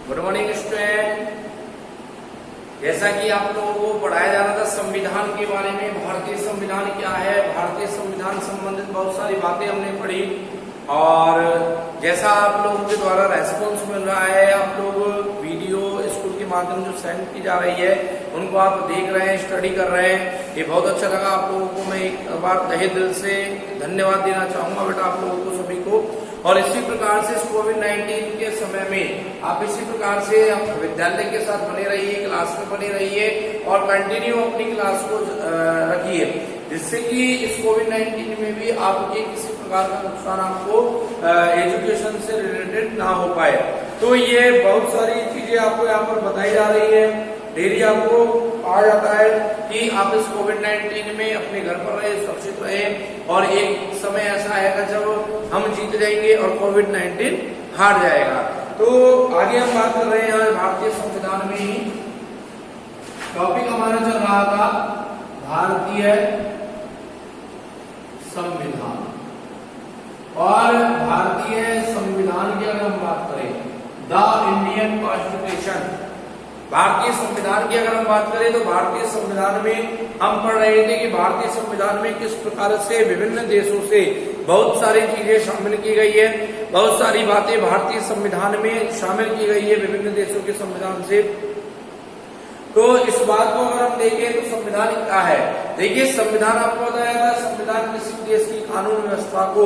Good morning student. जैसा कि आप लोगों को पढ़ाया जा रहा था संविधान के बारे में, भारतीय संविधान क्या है, भारतीय संविधान संबंधित बहुत सारी बातें हमने पढ़ी और जैसा आप लोगों के द्वारा रेस्पॉन्स मिल रहा है, आप लोग वीडियो स्कूल के माध्यम जो सेंड की जा रही है उनको आप देख रहे हैं, स्टडी कर रहे हैं, ये बहुत अच्छा लगा। आप लोगों को मैं एक बार तहे दिल से धन्यवाद देना चाहूंगा बेटा आप लोगों को सभी को। और इसी प्रकार से कोविड-19 के समय में आप इसी प्रकार से विद्यालय के साथ बने रहिए, क्लास में बने रहिए और कंटिन्यू अपनी क्लास को रखिए, जिससे कि इस कोविड-19 में भी आपके किसी प्रकार का नुकसान आपको एजुकेशन से रिलेटेड ना हो पाए। तो ये बहुत सारी चीजें आपको यहाँ पर बताई जा रही है, डेली आपको कहा जाता है कि आप इस कोविड-19 में अपने घर पर रहे, सुरक्षित रहे और एक समय ऐसा आएगा जब हम जीत जाएंगे और कोविड-19 हार जाएगा। तो आगे हम बात कर रहे हैं भारतीय संविधान में ही। टॉपिक हमारा चल रहा था भारतीय संविधान, और भारतीय संविधान की अगर हम बात करें द इंडियन कॉन्स्टिट्यूशन, भारतीय संविधान की अगर हम बात करें तो भारतीय संविधान में हम पढ़ रहे थे कि भारतीय संविधान में किस प्रकार से विभिन्न देशों से बहुत सारी चीजें शामिल की गई है, बहुत सारी बातें भारतीय संविधान में शामिल की गई है विभिन्न देशों के संविधान से। तो इस बात को अगर हम देखें तो संविधान क्या है, देखिए संविधान आपको बताया था, संविधान किसी देश की कानून व्यवस्था को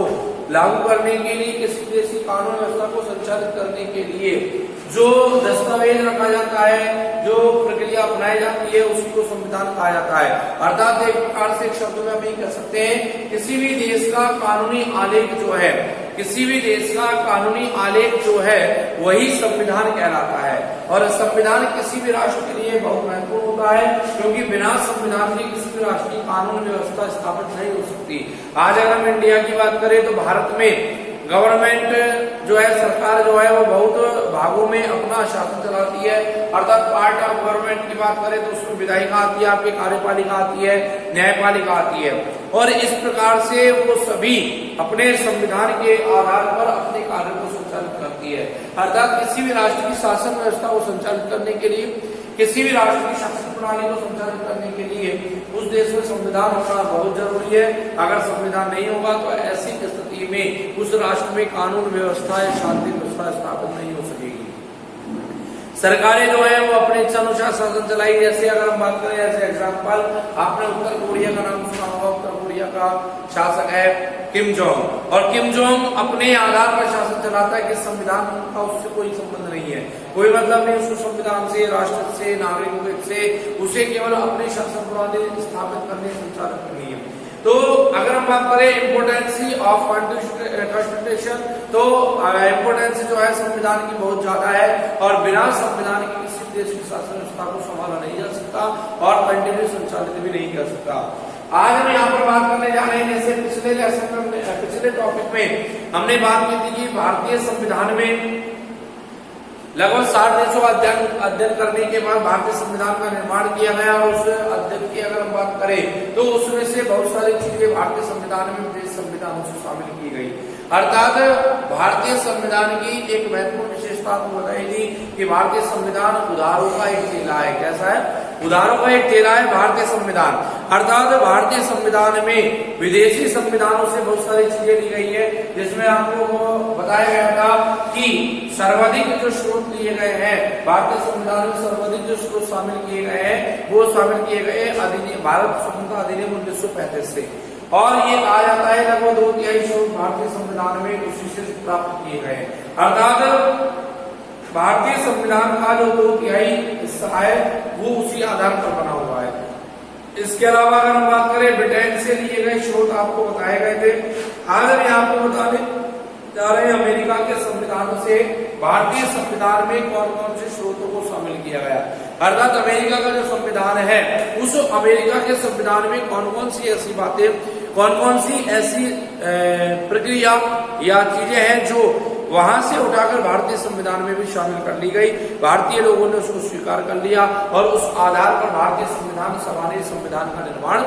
लागू करने के लिए, किसी देश की कानून व्यवस्था को संचालित करने के लिए जो दस्तावेज रखा जाता है, जो प्रक्रिया अपनाई जाती है, उसी को संविधान कहा जाता है। अर्थात एक प्रकार से एक शब्द में हम ये कह सकते हैं किसी भी देश का कानूनी आलेख जो है, किसी भी देश का कानूनी आलेख जो है वही संविधान कहलाता है। और संविधान किसी भी राष्ट्र के लिए बहुत महत्वपूर्ण होता है, क्योंकि बिना संविधान के किसी भी राष्ट्र की कानून व्यवस्था स्थापित नहीं हो सकती। आज अगर हम इंडिया की बात करें तो भारत में गवर्नमेंट जो है, सरकार जो है वो बहुत भागों में अपना शासन चलाती है, अर्थात पार्ट ऑफ गवर्नमेंट की बात करें तो उसमें विधायिका आती है, आपकी कार्यपालिका आती है, न्यायपालिका आती है, और इस प्रकार से वो सभी अपने संविधान के आधार पर अपने कार्य को संचालित करती है। अर्थात किसी भी राष्ट्र की शासन व्यवस्था को संचालित करने के लिए, किसी भी राष्ट्र की शासन प्रणाली को संचालित करने के लिए उस देश में संविधान होना बहुत जरूरी है। अगर संविधान नहीं होगा तो ऐसी स्थिति में उस राष्ट्र में कानून व्यवस्था या शांति व्यवस्था स्थापित नहीं हो सकेगी। सरकारें जो है वो अपने इच्छानुसार शासन चलाई। जैसे अगर हम बात करें, जैसे एग्जाम्पल आपने उत्तर कोरिया का नाम सुना होगा, उत्तर कोरिया का शासक है किम जोंग, और किम जोंग अपने आधार पर शासन चलाता है कि संविधान का उससे कोई संबंध नहीं है, कोई मतलब नहीं उसको संविधान से, राष्ट्र से, नागरिकों से, उसे केवल अपनी शासन प्रणाली स्थापित करने, संचालित करनी है। तो अगर हम बात करें इम्पोर्टेंसी ऑफ कॉन्स्टिट्यूशन, तो इम्पोर्टेंस जो है संविधान की बहुत ज्यादा है और बिना संविधान के किसी देश की शासन व्यवस्था को संभाला नहीं जा सकता और कंटिन्यू संचालित भी नहीं कर सकता। आज हम यहाँ पर बात करने जा रहे हैं, जैसे पिछले लेसन में, पिछले टॉपिक में हमने बात की थी कि भारतीय संविधान में लगभग 60 देशों का अध्ययन करने के बाद भारतीय संविधान का निर्माण किया गया, और उस अध्ययन की अगर हम बात करें तो उसमें से बहुत सारी चीजें भारतीय संविधान में विदेश संविधानों से शामिल की गई। अर्थात भारतीय संविधान की एक महत्वपूर्ण विशेषता आपको बताई थी कि भारतीय संविधान उधारों का एक थैला है। कैसा है? उधारों का एक थैला है भारतीय संविधान। अर्थात भारतीय संविधान में विदेशी संविधानों से बहुत सारी चीजें ली गई है, जिसमें आपको बताया गया था कि सर्वाधिक जो स्रोत लिए गए हैं भारतीय संविधान में, सर्वाधिक जो स्रोत शामिल किए गए हैं वो शामिल किए गए अधिनियम, भारत स्वतंत्रता अधिनियम 1935 से, और ये कहा जाता है लगभग 2/3 स्रोत भारतीय संविधान में उसी से प्राप्त किए गए। अर्थात भारतीय संविधान का जो 2/3 हिस्सा है वो उसी आधार पर बना हुआ है। इसके अलावा अगर हम बात करें ब्रिटेन से लिए गए स्रोत आपको बताए गए थे। आज हम आपको बताने जा रहे हैं अमेरिका के संविधान से भारतीय संविधान में कौन कौन से स्रोतों को शामिल किया गया। अर्थात अमेरिका का जो संविधान है उस अमेरिका के संविधान में कौन कौन सी ऐसी बातें, कौन कौन सी ऐसी प्रक्रिया या चीजें हैं जो वहां से उठाकर भारतीय संविधान में भी शामिल कर ली गई। भारतीय लोगों ने उसको स्वीकार कर लिया और उस आधार पर भारतीय संविधान सभा ने संविधान का निर्माण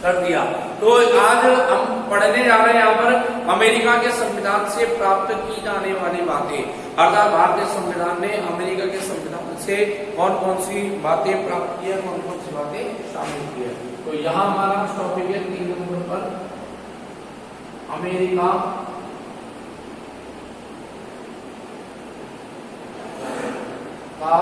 कर दिया। तो आज हम पढ़ने जा रहे हैं यहाँ पर अमेरिका के संविधान से प्राप्त की जाने वाली बातें, अर्थात भारतीय संविधान ने अमेरिका के संविधान से कौन कौन सी बातें प्राप्त की है, कौन कौन सी बातें शामिल की है। तो यहाँ हमारा टॉपिक है 3 नंबर पर अमेरिका का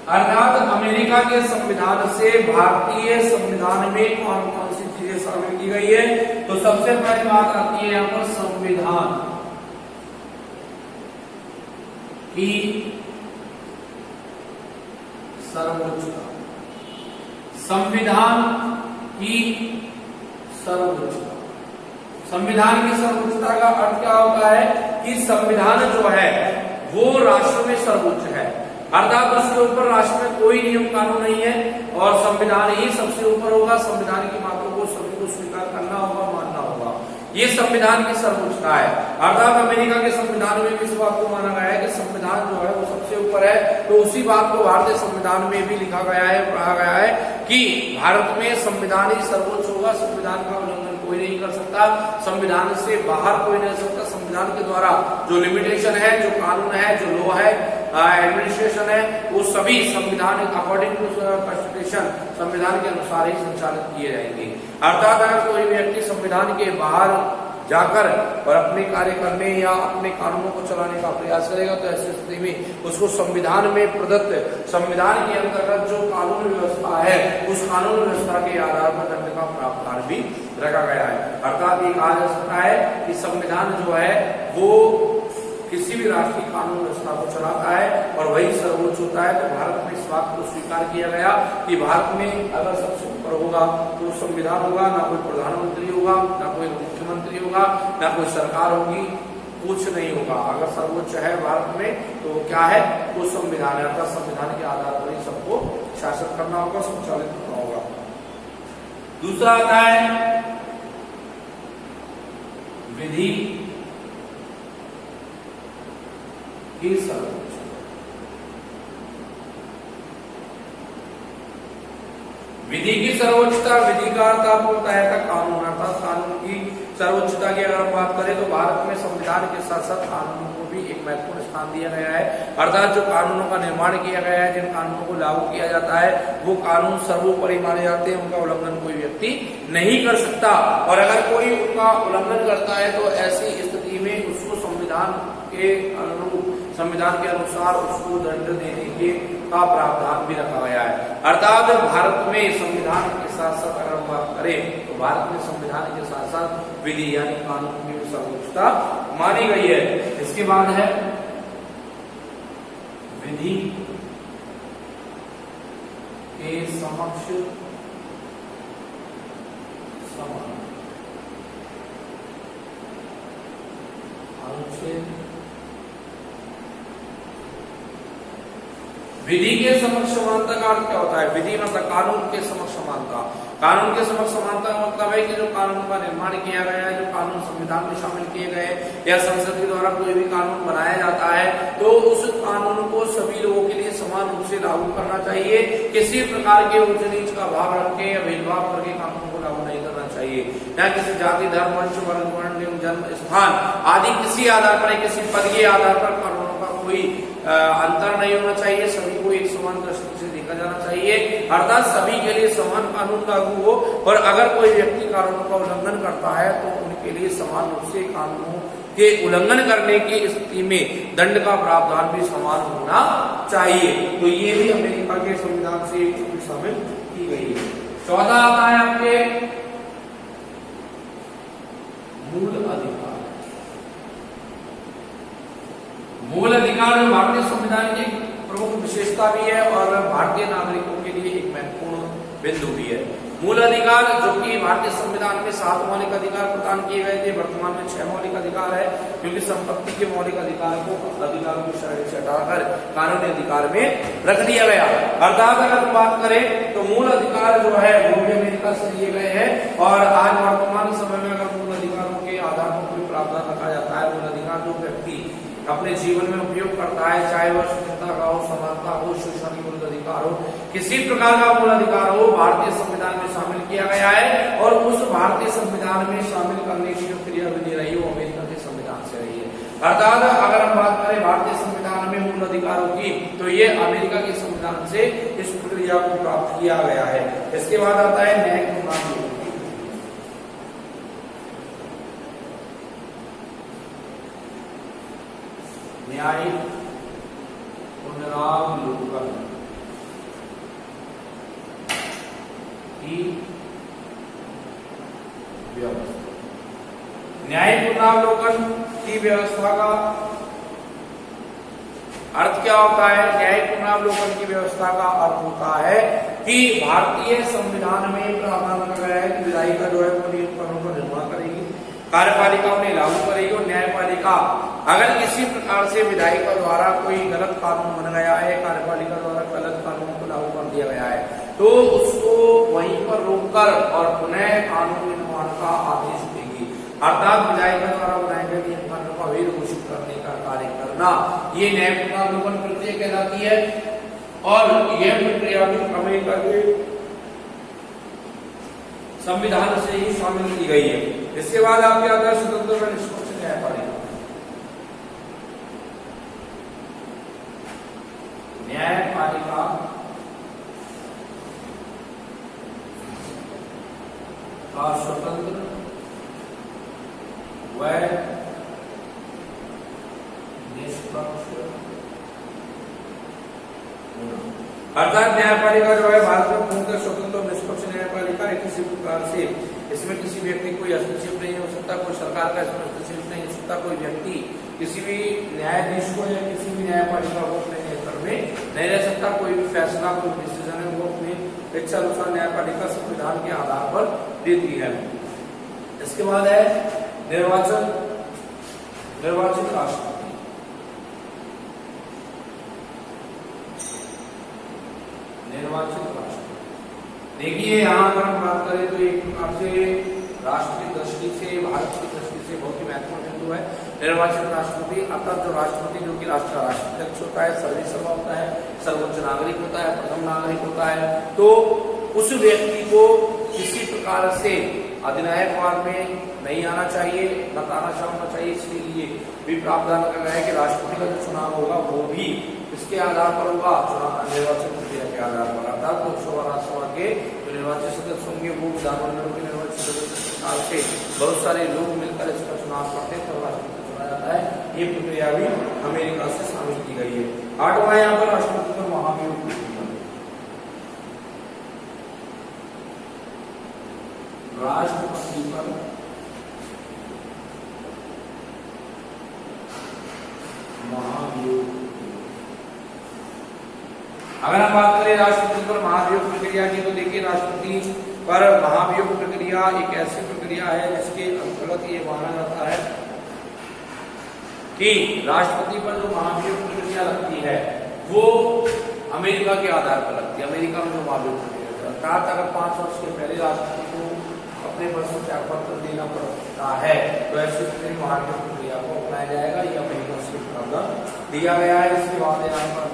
अर्थात अमेरिका के संविधान से भारतीय संविधान में कौन कौन सी चीजें शामिल की गई है। तो सबसे पहली बात आती है यहाँ पर संविधान की सर्वोच्चता। संविधान की सर्वोच्चता, संविधान की सर्वोच्चता का अर्थ क्या होता है कि संविधान जो है वो राष्ट्र में सर्वोच्च है, अर्थात उसके ऊपर राष्ट्र में कोई नियम कानून नहीं है और संविधान ही सबसे ऊपर होगा। संविधान की बातों को सभी को स्वीकार करना होगा, मानना होगा। ये संविधान की सर्वोच्चता है। अर्थात अमेरिका के संविधान में भी इस बात को माना गया है कि संविधान जो है वो सबसे ऊपर है। तो उसी बात को भारतीय संविधान में भी लिखा गया है, पढ़ा गया है कि भारत में संविधान ही सर्वोच्च होगा। संविधान का उल्लंघन कोई नहीं कर सकता, संविधान से बाहर कोई नहीं रह सकता। संविधान के द्वारा जो लिमिटेशन है, जो कानून है, जो लॉ है, एडमिनिस्ट्रेशन है, वो सभी संविधान अकॉर्डिंग टू कॉन्स्टिट्यूशन संविधान के अनुसार ही संचालित किए जाएंगे। अर्थात अगर कोई व्यक्ति संविधान के बाहर जाकर और अपने कार्य करने या अपने कानूनों को चलाने का प्रयास करेगा तो ऐसी स्थिति में उसको संविधान में प्रदत्त, संविधान के अंतर्गत जो कानून व्यवस्था है उस कानून व्यवस्था के आधार पर दंड का प्रावधान भी रखा गया है। अर्थात ये कहा जा सकता है कि संविधान जो है वो किसी भी राष्ट्र की कानून व्यवस्था को चलाता है और वही सर्वोच्च होता है। तो भारत में इस बात को स्वीकार किया गया कि भारत में अगर सबसे ऊपर होगा तो संविधान होगा, ना कोई प्रधानमंत्री होगा, ना कोई मुख्यमंत्री होगा, ना कोई सरकार होगी, कुछ नहीं होगा। अगर सर्वोच्च है भारत में तो क्या है, वो संविधान है। अर्थात संविधान के आधार पर ही सबको शासन करना होगा, संचालित करना होगा। दूसरा आता है विधि की सर्वोच्चता। विधि की सर्वोच्चता, विधि का अर्थ आपको बताया था कानून, अर्थात कानून की सर्वोच्चता की अगर हम बात करें तो भारत में संविधान के साथ साथ कानूनों को भी एक महत्वपूर्ण स्थान दिया गया है। अर्थात जो कानूनों का निर्माण किया गया है, जिन कानूनों को लागू किया जाता है वो कानून सर्वोपरि माने जाते हैं, उनका उल्लंघन कोई व्यक्ति नहीं कर सकता। और अगर कोई उनका उल्लंघन करता है तो ऐसी स्थिति में उसको संविधान के अनुरूप, संविधान के अनुसार उसको दंड देने के का प्रावधान भी रखा गया है। अर्थात भारत में संविधान के साथ साथ अगर हम बात करें तो भारत में संविधान के साथ साथ विधि यानी कानून की भी सर्वोच्चता मानी गई है। इसके बाद है विधि के समक्ष समान। अनुच्छेद विधि के समक्ष समानता का अर्थ क्या होता है? विधि मतलब कानून के समक्ष समानता। कानून के समक्ष समानता का मतलब है कि जो कानून का निर्माण किया गया है, जो कानून संविधान में शामिल किए गए या संसद के द्वारा कोई भी कानून बनाया जाता है तो उस कानून को सभी लोगों के लिए समान रूप से लागू करना चाहिए। किसी प्रकार के उच्च नीच का भाव रख के या भेदभाव करके कानून को लागू नहीं करना चाहिए। न किसी जाति, धर्म, वंश, वर्ण, जन्म स्थान आदि किसी आधार पर, किसी पद के आधार पर कानूनों का कोई अंतर नहीं होना चाहिए। सभी को एक समान दृष्टि से देखा जाना चाहिए, अर्थात सभी के लिए समान कानून लागू हो। और अगर कोई व्यक्ति कानूनों का उल्लंघन करता है तो उनके लिए समान रूप से कानूनों के उल्लंघन करने की स्थिति में दंड का प्रावधान भी समान होना चाहिए। तो ये भी अमेरिका के संविधान से शामिल की गई है। 14 आता है आपके मूल अधिकार। मूल अधिकार भारतीय संविधान की प्रमुख विशेषता भी है और भारतीय नागरिकों के लिए एक महत्वपूर्ण बिंदु भी है। मूल अधिकार जो कि भारतीय संविधान में 7 मौलिक अधिकार प्रदान किए गए थे, वर्तमान में 6 मौलिक अधिकार है, क्योंकि संपत्ति के मौलिक अधिकार को अधिकारों की श्रेणी से हटाकर कानूनी अधिकार में रख दिया गया। अर्थात अगर हम बात करें तो मूल अधिकार जो है वो भी अमेरिका से लिए गए हैं। और आज वर्तमान समय में अगर मूल अधिकारों के आधार पर कोई प्रावधान रखा जाता है, मूल अधिकार जो व्यक्ति अपने जीवन में उपयोग करता है, चाहे वह स्वतंत्रता का हो, समानता हो, शोषण विरुद्ध अधिकार हो, किसी प्रकार का मूल अधिकार हो, भारतीय संविधान में शामिल किया गया है। और उस भारतीय संविधान में शामिल करने की जो क्रियाविधि रही वो अमेरिका के संविधान से रही है। अर्थात अगर हम बात करें भारतीय संविधान में मूल अधिकारों की, तो ये अमेरिका के संविधान से इस प्रक्रिया को प्राप्त किया गया है। इसके बाद आता है न्यायिक पुनरावलोकन। न्यायिक पुनरावलोकन की व्यवस्था। न्यायिक पुनरावलोकन की व्यवस्था का अर्थ क्या होता है? न्यायिक पुनरावलोकन की व्यवस्था का अर्थ होता है कि भारतीय संविधान में प्रावधान रखा गया है कि विधायिका जो है वो नियम कानून का निर्माण करेगी, कार्यपालिका उन्हें लागू करेगी और न्यायपालिका अगर किसी प्रकार से विधायिका द्वारा कोई गलत कानून बन गया है, कार्यपालिका द्वारा गलत कानून को लागू कर दिया गया है, तो उसको वहीं पर रोककर और पुनः कानून निर्माण का आदेश देगी। अर्थात विधायिका द्वारा बनाए गए नियम कानून को अवैध घोषित करने का कार्य करना, ये न्यायिक पुनरावलोकन प्रक्रिया कहलाती है। और यह प्रक्रिया भी अमेरिका के संविधान से ही शामिल की गई है। इसके बाद आपके आता है स्वतंत्र व निष्पक्ष न्यायपालिका। न्यायपालिका का स्वतंत्र व निष्पक्ष, अर्थात न्यायपालिका जो है भारत में पूर्णतः स्वतंत्र और निष्पक्ष न्यायपालिका है। किसी प्रकार से इसमें किसी व्यक्ति कोई हस्तक्षेप नहीं हो सकता, कोई सरकार का इसमें हस्तक्षेप नहीं हो सकता, कोई व्यक्ति किसी भी न्यायाधीश को या किसी भी न्यायपालिका को अपने नियंत्रण में नहीं रह सकता। कोई भी फैसला, कोई डिसीजन है वो अपनी इच्छा अनुसार न्यायपालिका संविधान के आधार पर देती है। इसके बाद है निर्वाचन, निर्वाचित राष्ट्रपति। निर्वाचित राष्ट्रपति, देखिए यहाँ पर हम बात करें तो एक प्रकार से राष्ट्र की दृष्टि से, भारत की दृष्टि से बहुत ही महत्वपूर्ण बिंदु है निर्वाचित राष्ट्रपति। अर्थात जो राष्ट्रपति जो कि राष्ट्र का राष्ट्राध्यक्ष होता है, सर्वसर्वा होता है, सर्वोच्च नागरिक होता है, प्रथम नागरिक होता है, तो उस व्यक्ति को किसी प्रकार से अधिनायकवाद में नहीं आना चाहिए, न तानाशाह होना चाहिए। इसके लिए भी प्रावधान रखा गया है कि राष्ट्रपति का जो चुनाव होगा वो भी इसके आधार पर होगा, निर्वाचन प्रक्रिया के आधार पर। अर्थात लोकसभा राज्यसभा के जो निर्वाचित सदस्य होंगे वो विधानमंडल के निर्वाचित सदस्य प्रकार से बहुत सारे लोग मिलकर इसका चुनाव करते हैं, तब राष्ट्रपति चुना जाता है। ये प्रक्रिया भी अमेरिका से शामिल की गई है। आठवां यहाँ पर राष्ट्रपति पर महाभियोग। राष्ट्रपति पर महाभियोग। अगर हम बात करें राष्ट्रपति पर महाभियोग प्रक्रिया की, तो देखिए राष्ट्रपति पर महाभियोग प्रक्रिया एक ऐसी प्रक्रिया है जिसके अंतर्गत ये माना जाता है कि राष्ट्रपति पर जो महाभियोग प्रक्रिया लगती है वो अमेरिका के आधार पर लगती है। अमेरिका में जो महाभियोग प्रक्रिया, अर्थात अगर 5 वर्ष के पहले राष्ट्रपति को अपने पद से त्यागपत्र देना पड़ता है तो ऐसी स्थिति महाभियोग प्रक्रिया को अपनाया जाएगा। ये अमेरिका से प्रावधान दिया गया है। इसके बाद यहाँ पर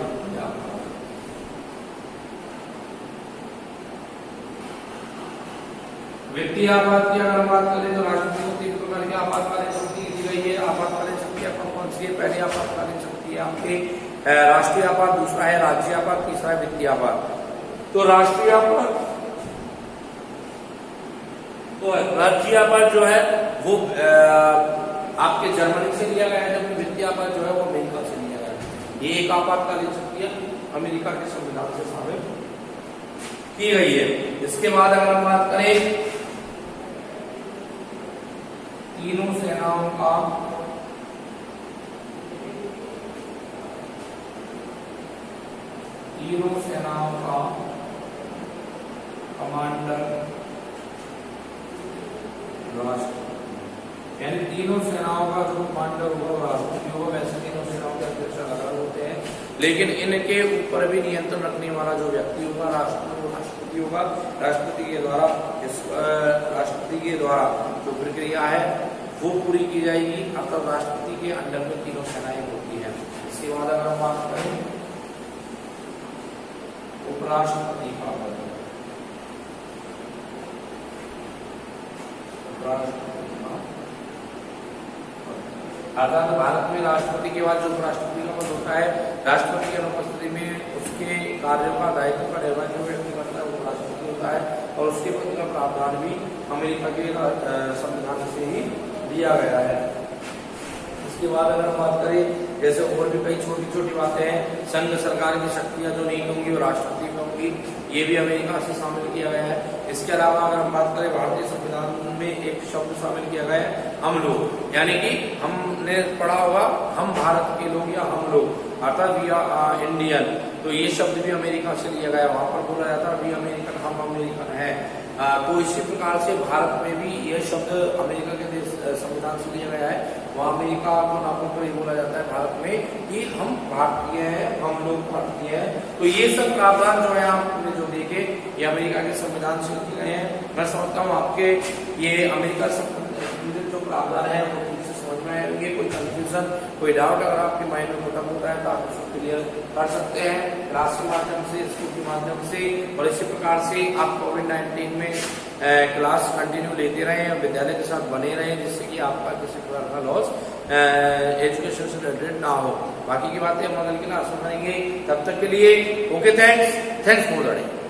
वित्तीय आपात की अगर बात करें तो राष्ट्रपति को 3 प्रकार की आपातकालीन शक्ति दी गई है। आपातकालीन शक्ति कौन सी है? पहली आपातकालीन शक्ति है आपके राष्ट्रीय आपात, दूसरा है राज्य आपात, तीसरा है वित्तीय आपात। तो राष्ट्रीय आपात, तो राज्य आपात जो है वो आपके जर्मनी से लिया गया है, जबकि वित्तीय आपात जो है वो अमेरिका से लिया गया है। ये एक आपातकालीन शक्ति है, अमेरिका के संविधान से शामिल की गई है। इसके बाद अगर हम बात करें तीनों सेनाओं का कमांडर राष्ट्रपति, यानी तीनों सेनाओं का जो कमांडर होगा राष्ट्रपति होगा। वैसे तीनों सेनाओं के अध्यक्ष अलग अलग होते हैं, लेकिन इनके ऊपर भी नियंत्रण रखने वाला जो व्यक्ति होगा राष्ट्रपति होगा। राष्ट्रपति के द्वारा जो प्रक्रिया है वो पूरी की जाएगी। अर्थात राष्ट्रपति के अंडर में तीनों सेनाएं होती हैं। इसके बाद अगर हम बात करें उपराष्ट्रपति का, अर्थात भारत में राष्ट्रपति के बाद जो उपराष्ट्रपति का पद होता है, राष्ट्रपति की अनुपस्थिति में उसके कार्यों का दायित्व का निर्वहन जो व्यक्ति करता है वो उपराष्ट्रपति होता है, और उसके पद का प्रावधान भी अमेरिका के संविधान से ही दिया गया है। इसके बाद अगर हम बात करें, जैसे और भी कई छोटी छोटी बातें हैं, संघ सरकार की शक्तियां जो नहीं होंगी वो राष्ट्रपति में होंगी, ये भी अमेरिका से शामिल किया गया है। इसके अलावा अगर हम बात करें, भारतीय संविधान में एक शब्द शामिल किया गया है, हम लोग, यानी कि हमने पढ़ा होगा हम भारत के लोग या हम लोग, अर्थात वी आर इंडियन, तो ये शब्द भी अमेरिका से लिया गया। वहां पर बोला जाता है वी अमेरिकन, हम अमेरिकन है। तो इसी प्रकार से भारत में भी यह शब्द अमेरिका के देश संविधान से लिया गया है। वहाँ अमेरिका को नापन पर ही बोला जाता है भारत में कि हम भारतीय हैं, हम लोग भारतीय हैं। तो ये सब प्रावधान जो है आपने जो देखे ये अमेरिका के संविधान से लिखे गए हैं। मैं समझता हूँ आपके ये अमेरिका जो प्रावधान है वो ठीक से समझ में आएंगे। कोई कंफ्यूजन, कोई डाउट अगर आपके माइंड में मोटा मोटा है तो आप उसको क्लियर कर सकते हैं क्लास के माध्यम से, स्कूल के माध्यम से, और इसी प्रकार से आप कोविड-19 में क्लास कंटिन्यू लेते रहें और विद्यालय के साथ बने रहें, जिससे कि आपका किसी प्रकार का लॉस एजुकेशन से रिलेटेड ना हो। बाकी की बातें हम अगली क्लास में करेंगे। तब तक के लिए ओके, थैंक्स फॉर लर्निंग।